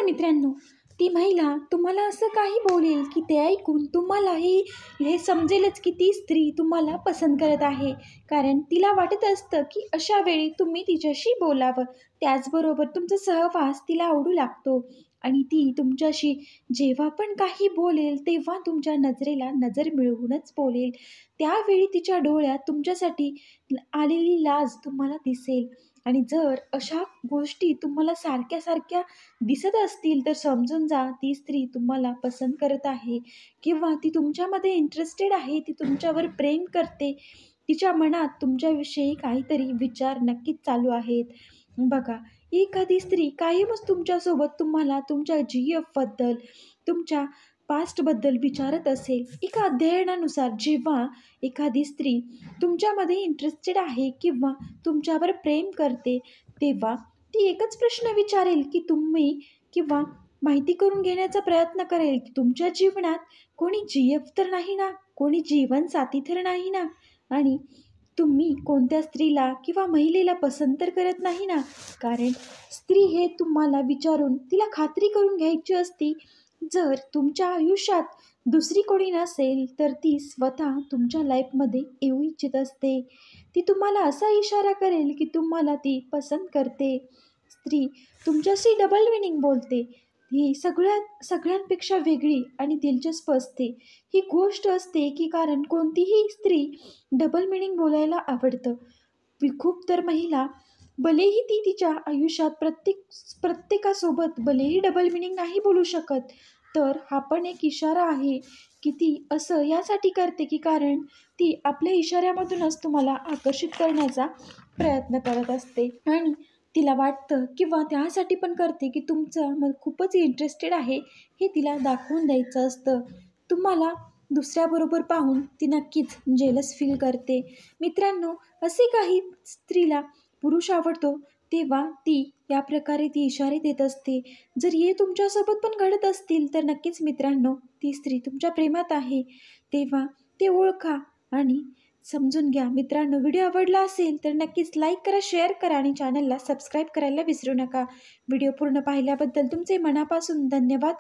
तर मित्रांनो, ती महिला तुम्हाला असं काही बोलेल की ते ऐकून तुम्हालाही हे समजेलच की ती स्त्री तुम्हाला पसंत करत आहे. कारण तिला वाटत असतं की अशा वेळी तुम्ही तिच्याशी बोलावं. त्याचबरोबर तुमचा सहवास तिला आवडू लागतो आणि ती तुमच्याशी जेव्हा पण काही बोलेल तेव्हा तुमच्या नजरेला नजर मिळवूनच बोलेल. त्यावेळी तिच्या डोळ्यात तुमच्यासाठी आलेली लाज तुम्हाला दिसेल आणि जर अशा गोष्टी तुम्हाला सारख्या-सारख्या दिसत असतील तर समजून जा ती स्त्री तुम्हाला पसंत करत आहे किंवा ती तुमच्यामध्ये इंटरेस्टेड आहे, ती तुमच्यावर प्रेम करते. तिच्या मनात तुमच्याविषयी काहीतरी विचार नक्कीच चालू आहेत. बघा, एखादी स्त्री कायमच तुमच्यासोबत तुम्हाला तुमच्या जी-एफबद्दल, तुमच्या पास्टबद्दल विचारत असेल. एका अध्ययनानुसार जेव्हा एखादी स्त्री तुमच्यामध्ये इंटरेस्टेड आहे किंवा तुमच्यावर प्रेम करते, तेव्हा ती एकच प्रश्न विचारेल की तुम्ही किंवा माहिती करून घेण्याचा प्रयत्न करेल की तुमच्या जीवनात कोणी जी-एफ तर नाही ना, कोणी जीवनसाथी तर नाही ना आणि तुम्ही कोणत्या स्त्रीला किंवा महिलेला पसंत तर करत नाही ना. कारण स्त्री हे तुम्हाला विचारून तिला खात्री करून घ्यायची असती. जर तुमच्या आयुष्यात दुसरी कोणी नसेल तर ती स्वतः तुमच्या लाईफमध्ये येऊ इच्छित असते. ती तुम्हाला असा इशारा करेल की तुम्हाला ती पसंत करते. स्त्री तुमच्याशी डबल मिनिंग बोलते. ही सगळ्यांपेक्षा वेगळी आणि दिलचस्प असते. ही गोष्ट असते की कारण कोणतीही स्त्री डबल मिनिंग बोलायला आवडतं. खूप तर महिला भलेही ती तिच्या आयुष्यात प्रत्येकासोबत भलेही डबल मिनिंग नाही बोलू शकत, तर हा पण एक इशारा आहे की ती असं यासाठी करते की कारण ती आपल्या इशाऱ्यामधूनच तुम्हाला आकर्षित करण्याचा प्रयत्न करत असते आणि तिला वाटतं किंवा त्यासाठी पण करते की तुमचं खूपच इंटरेस्टेड आहे हे तिला दाखवून द्यायचं असतं. तुम्हाला दुसऱ्याबरोबर पाहून ती नक्कीच जेलस फील करते. मित्रांनो, असे काही स्त्रीला पुरुष आवडतो तेव्हा ती या प्रकारे ती इशारे देत असते. जर हे तुमच्यासोबत पण घडत असतील तर नक्कीच मित्रांनो, ती स्त्री तुमच्या प्रेमात आहे. तेव्हा ते ओळखा आणि समजून घ्या. मित्रांनो, व्हिडिओ आवडला असेल तर नक्कीच लाईक करा, शेअर करा आणि चॅनलला सबस्क्राईब करायला विसरू नका. व्हिडिओ पूर्ण पाहिल्याबद्दल तुमचे मनापासून धन्यवाद.